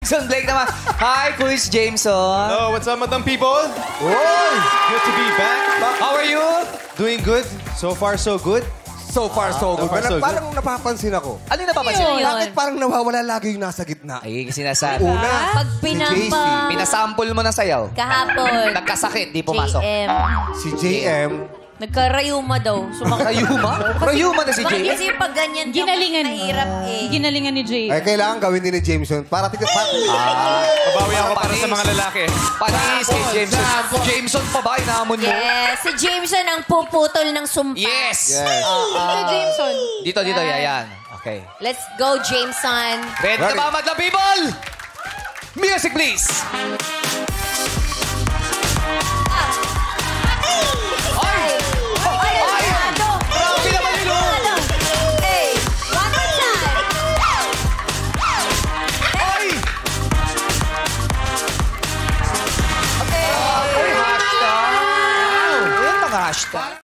Jameson Blake naman. Hi, Quiz Jameson. Hello, what's up, madam people? Oy! Good to be back. How are you? Doing good. So far, so good. So far, so good. far, so good. Parang napapansin ako. Ano yung napapansin? Yun. Bakit parang nawawala lagi yung nasa gitna? Ay, sinasabi. Una, Pag si JC. pinapa... Pinasample mo ng sayaw. Kahapon. Nagkasakit, di pumasok. JM. Si JM. Nagkarayuma daw. Rayuma? Rayuma na si Jay. Kasi pag ganyan ka, Ginalingan. nahirap eh. Ginalingan ni Jay. Ay, kailangan gawin din ni Jameson. Pabawi ako para Panis. sa mga lalaki. Panis kay Jameson. Jameson pa ba? Inaamon mo? Yes, si Jameson ang puputol ng sumpa. Yes! Yes. Jameson. Dito, yan. Okay. Let's go, Jameson. Ready na Ready. ba, madlang people? Music, please! Ay! Ay! Grabe naman yun! Hey! One more time! Ay! Ay, hashtag! Ayan mga hashtag.